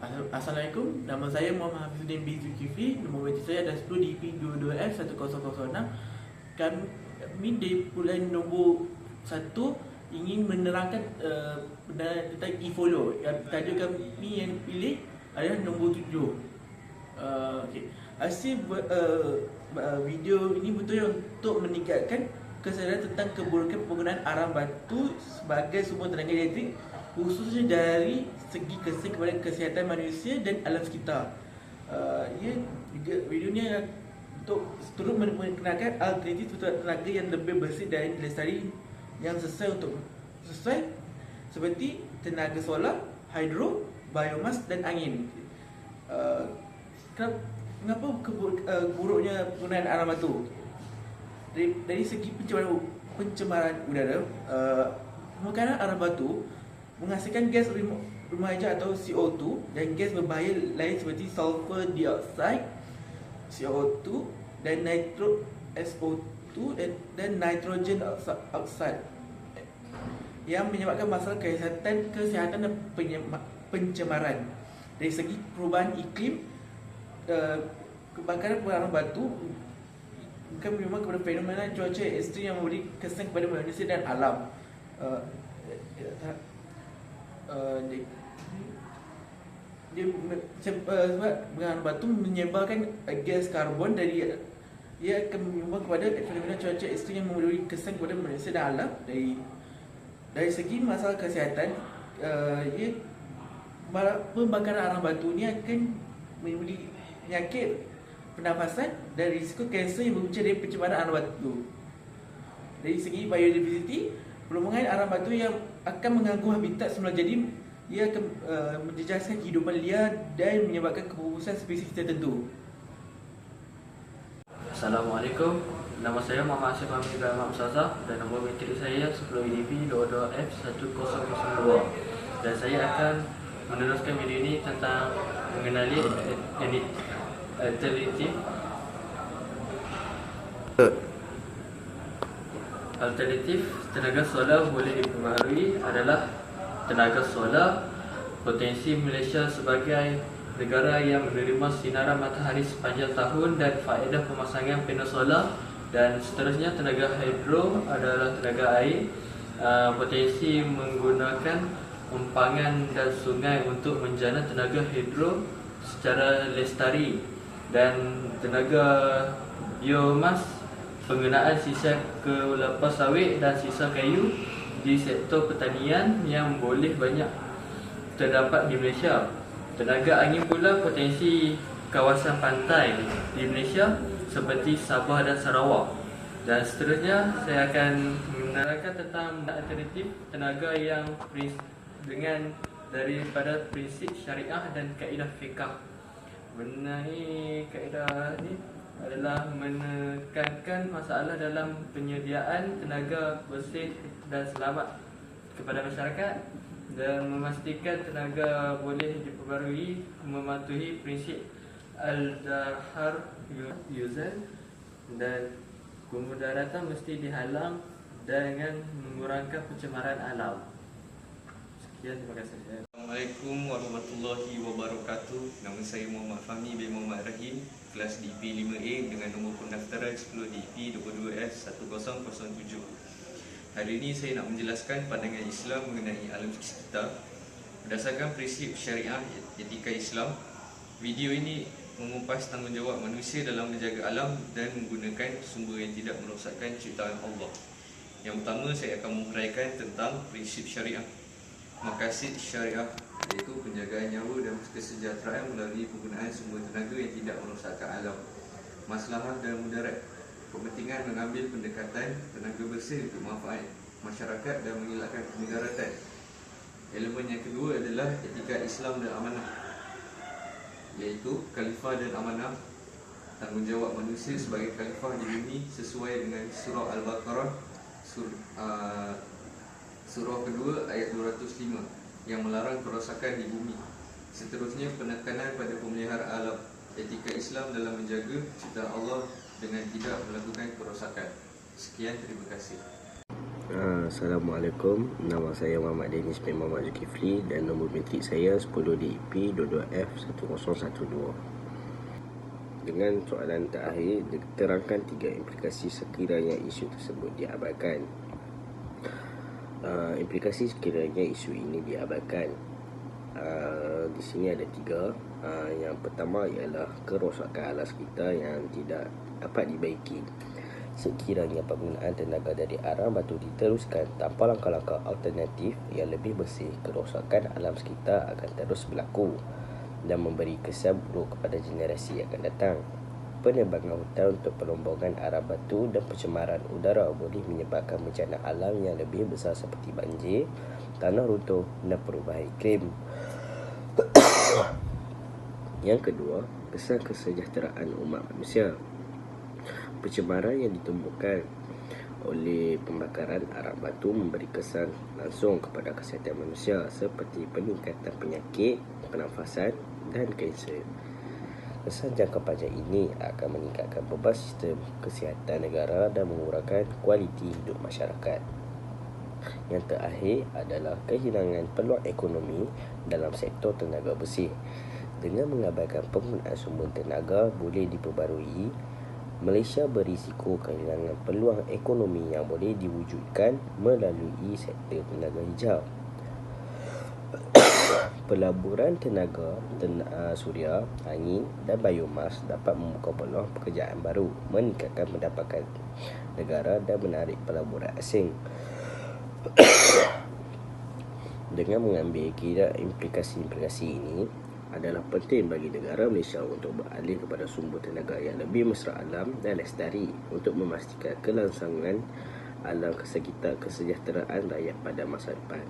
Assalamualaikum, nama saya Muhammad Hafizuddin bin Zulkifli. Nombor wajib saya adalah 10DP22F1006. Kami di bulan nombor 1 ingin menerangkan tentang e-follow. Tajuk kami yang dipilih adalah nombor 7. Okay. Hasil video ini betul untuk meningkatkan kesedaran tentang keburukan penggunaan arang batu sebagai sumber tenaga elektrik, khususnya dari segi kesan kepada kesihatan manusia dan alam sekitar. Video ni untuk turut mengenalkan alternatif tenaga yang lebih bersih dan lestari yang sesuai seperti tenaga solar, hidro, biomas dan angin. Kenapa buruknya penggunaan arang batu? Dari segi pencemaran udara, penggunaan arang batu menghasilkan gas rumah kaca atau CO2 dan gas berbahaya lain seperti sulfur dioxide, CO2 dan nitro SO2 dan nitrogen oxide yang menyebabkan masalah kesihatan dan pencemaran. Dari segi perubahan iklim, kebakaran arang batu bukan memang kepada fenomena cuaca ekstrim yang memberi kesan kepada manusia dan alam. Sebab arang batu menyebarkan gas karbon ia akan menyumbang kepada fenomena cuaca ekstrim yang memberi kesan kepada manusia dan alam. Dari segi masalah kesihatan, pembakaran arang batu ni akan memberi penyakit pernafasan dan risiko kanser yang berpunca dari pencemaran arang batu. Dari segi biodiversity, penggunaan arang batu yang akan mengganggu habitat semula, jadi ia akan menjejaskan kehidupan liar dan menyebabkan kepupusan spesies tertentu. Assalamualaikum, nama saya Muhammad Asif Hamid Ahmad Mustaza dan nombor matrik saya 10EDP22F1002, dan saya akan meneruskan video ini tentang mengenali alternatif tenaga solar boleh dipengaruhi adalah tenaga solar. Potensi Malaysia sebagai negara yang menerima sinaran matahari sepanjang tahun dan faedah pemasangan panel solar, dan seterusnya tenaga hidro adalah tenaga air. Potensi menggunakan empangan dan sungai untuk menjana tenaga hidro secara lestari, dan tenaga biomas, penggunaan sisa kelapa sawit dan sisa kayu di sektor pertanian yang boleh banyak terdapat di Malaysia. Tenaga angin pula potensi kawasan pantai di Malaysia seperti Sabah dan Sarawak. Dan seterusnya saya akan menerangkan tentang alternatif tenaga yang daripada prinsip syariah dan kaedah fiqh. Mengenai kaedah ini adalah menekankan masalah dalam penyediaan tenaga bersih dan selamat kepada masyarakat, dan memastikan tenaga boleh diperbarui mematuhi prinsip al-dahar yuzal, dan kemudaratan mesti dihalang dengan mengurangkan pencemaran alam. Sekian, terima kasih. Assalamualaikum warahmatullahi wabarakatuh. Nama saya Muhammad Fahmi bin Muhammad Rahim, kelas DP5A dengan nombor pendaftaran 10DP22S1007. Hari ini saya nak menjelaskan pandangan Islam mengenai alam sekitar berdasarkan prinsip syariah etika Islam. Video ini mengupas tanggungjawab manusia dalam menjaga alam dan menggunakan sumber yang tidak merosakkan ciptaan Allah. Yang pertama, saya akan menguraikan tentang prinsip syariah. Maqasid syariah iaitu penjagaan nyawa dan kesejahteraan melalui penggunaan sumber tenaga yang tidak merosakkan alam. Maslahah dan mudarat, kepentingan mengambil pendekatan tenaga bersih untuk manfaat masyarakat dan mengelakkan kemudaratan. Elemen yang kedua adalah etika Islam dan amanah, iaitu khalifah dan amanah. Tanggungjawab manusia sebagai khalifah di bumi sesuai dengan surah Al-Baqarah surah kedua ayat 205 yang melarang kerosakan di bumi. Seterusnya, penekanan pada pemelihara alam, etika Islam dalam menjaga ciptaan Allah dengan tidak melakukan kerosakan. Sekian, terima kasih. Assalamualaikum. Nama saya Muhammad Deniz bin Muhammad Zulkifli dan nombor metrik saya 10DEP 22F1012. Dengan soalan terakhir, diterangkan 3 implikasi sekiranya isu tersebut diabaikan. Implikasi sekiranya isu ini diabaikan, di sini ada 3. Yang pertama ialah kerosakan alam sekitar yang tidak dapat dibaiki. Sekiranya penggunaan tenaga dari arang batu diteruskan tanpa langkah-langkah alternatif yang lebih bersih, kerosakan alam sekitar akan terus berlaku dan memberi kesan buruk kepada generasi yang akan datang. Penebangan hutan untuk perombongan arang batu dan pencemaran udara boleh menyebabkan bencana alam yang lebih besar seperti banjir, tanah runtuh dan perubahan iklim. Yang kedua, kesan kesejahteraan umat manusia. Pencemaran yang ditumbuhkan oleh pembakaran arang batu memberi kesan langsung kepada kesihatan manusia seperti peningkatan penyakit pernafasan dan kanser. Kesan jangka panjang ini akan meningkatkan beban sistem kesihatan negara dan mengurangkan kualiti hidup masyarakat. Yang terakhir adalah kehilangan peluang ekonomi dalam sektor tenaga bersih. Dengan mengabaikan penggunaan sumber tenaga boleh diperbarui, Malaysia berisiko kehilangan peluang ekonomi yang boleh diwujudkan melalui sektor tenaga hijau. Pelaburan tenaga suria, angin dan biomas dapat membuka peluang pekerjaan baru, meningkatkan pendapatan negara dan menarik pelaburan asing. Dengan mengambil kira implikasi-implikasi ini, adalah penting bagi negara Malaysia untuk beralih kepada sumber tenaga yang lebih mesra alam dan lestari untuk memastikan kelangsungan alam sekitar kesejahteraan rakyat pada masa depan.